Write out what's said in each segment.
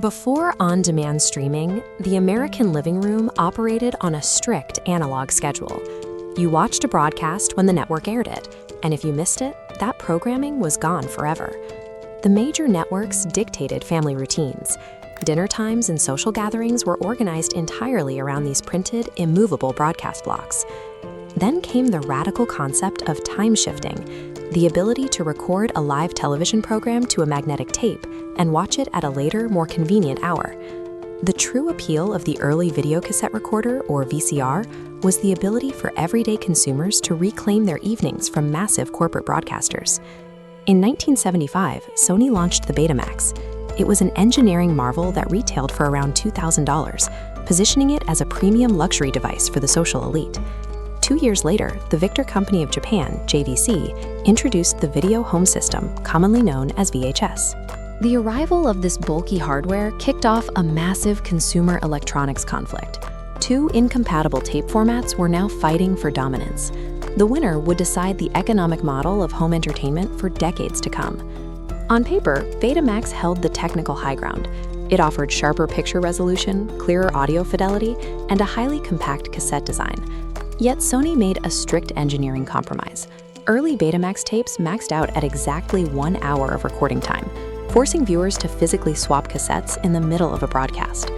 Before on-demand streaming, the American living room operated on a strict analog schedule. You watched a broadcast when the network aired it, and if you missed it, that programming was gone forever. The major networks dictated family routines. Dinner times and social gatherings were organized entirely around these printed, immovable broadcast blocks. Then came the radical concept of time shifting, the ability to record a live television program to a magnetic tape and watch it at a later, more convenient hour. The true appeal of the early video cassette recorder, or VCR, was the ability for everyday consumers to reclaim their evenings from massive corporate broadcasters. In 1975, Sony launched the Betamax. It was an engineering marvel that retailed for around $2,000, positioning it as a premium luxury device for the social elite. 2 years later, the Victor Company of Japan, JVC, introduced the video home system, commonly known as VHS. The arrival of this bulky hardware kicked off a massive consumer electronics conflict. Two incompatible tape formats were now fighting for dominance. The winner would decide the economic model of home entertainment for decades to come. On paper, Betamax held the technical high ground. It offered sharper picture resolution, clearer audio fidelity, and a highly compact cassette design. Yet Sony made a strict engineering compromise. Early Betamax tapes maxed out at exactly 1 hour of recording time, forcing viewers to physically swap cassettes in the middle of a broadcast.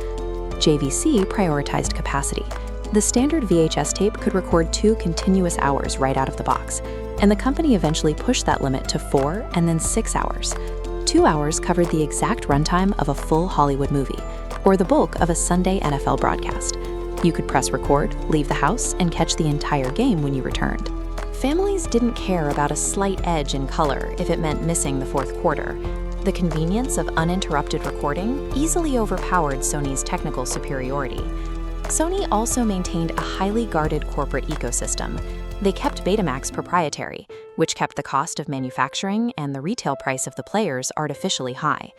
JVC prioritized capacity. The standard VHS tape could record 2 continuous hours right out of the box, and the company eventually pushed that limit to 4 and then 6 hours. 2 hours covered the exact runtime of a full Hollywood movie, or the bulk of a Sunday NFL broadcast. You could press record, leave the house, and catch the entire game when you returned. Families didn't care about a slight edge in color if it meant missing the fourth quarter. The convenience of uninterrupted recording easily overpowered Sony's technical superiority. Sony also maintained a highly guarded corporate ecosystem. They kept Betamax proprietary, which kept the cost of manufacturing and the retail price of the players artificially high.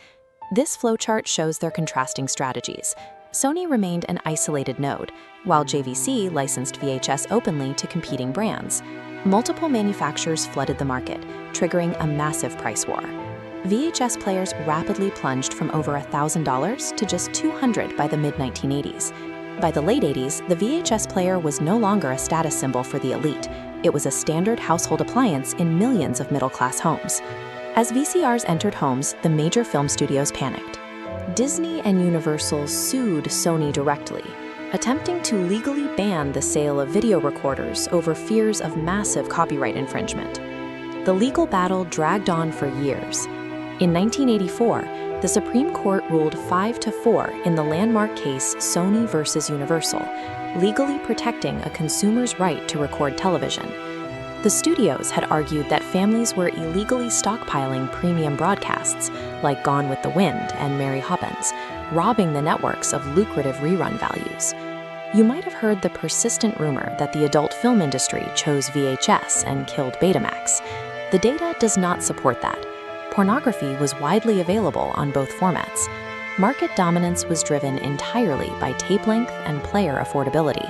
This flowchart shows their contrasting strategies. Sony remained an isolated node, while JVC licensed VHS openly to competing brands. Multiple manufacturers flooded the market, triggering a massive price war. VHS players rapidly plunged from over $1,000 to just $200 by the mid-1980s. By the late 80s, the VHS player was no longer a status symbol for the elite. It was a standard household appliance in millions of middle-class homes. As VCRs entered homes, the major film studios panicked. Disney and Universal sued Sony directly, attempting to legally ban the sale of video recorders over fears of massive copyright infringement. The legal battle dragged on for years. In 1984, the Supreme Court ruled 5-4 in the landmark case Sony versus Universal, legally protecting a consumer's right to record television. The studios had argued that families were illegally stockpiling premium broadcasts, like Gone with the Wind and Mary Poppins, robbing the networks of lucrative rerun values. You might have heard the persistent rumor that the adult film industry chose VHS and killed Betamax. The data does not support that. Pornography was widely available on both formats. Market dominance was driven entirely by tape length and player affordability.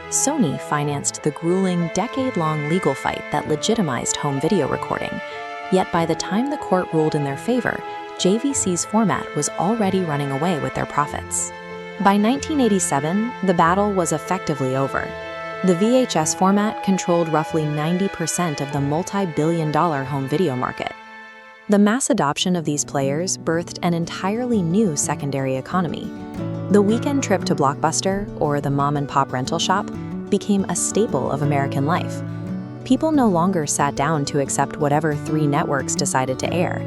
Sony financed the grueling, decade-long legal fight that legitimized home video recording. Yet by the time the court ruled in their favor, JVC's format was already running away with their profits. By 1987, the battle was effectively over. The VHS format controlled roughly 90% of the multi-billion-dollar home video market. The mass adoption of these players birthed an entirely new secondary economy. The weekend trip to Blockbuster, or the mom-and-pop rental shop, became a staple of American life. People no longer sat down to accept whatever 3 networks decided to air.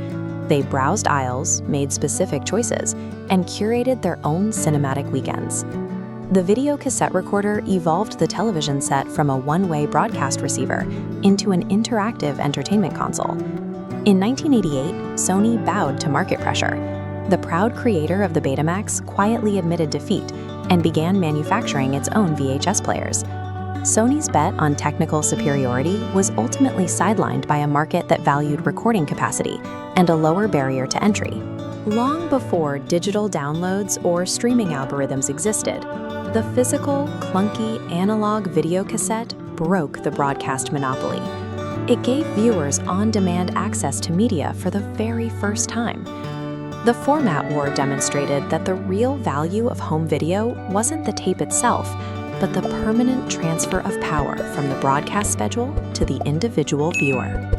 They browsed aisles, made specific choices, and curated their own cinematic weekends. The video cassette recorder evolved the television set from a one-way broadcast receiver into an interactive entertainment console. In 1988, Sony bowed to market pressure. The proud creator of the Betamax quietly admitted defeat and began manufacturing its own VHS players. Sony's bet on technical superiority was ultimately sidelined by a market that valued recording capacity and a lower barrier to entry. Long before digital downloads or streaming algorithms existed, the physical, clunky analog video cassette broke the broadcast monopoly. It gave viewers on-demand access to media for the very first time. The format war demonstrated that the real value of home video wasn't the tape itself, but the permanent transfer of power from the broadcast schedule to the individual viewer.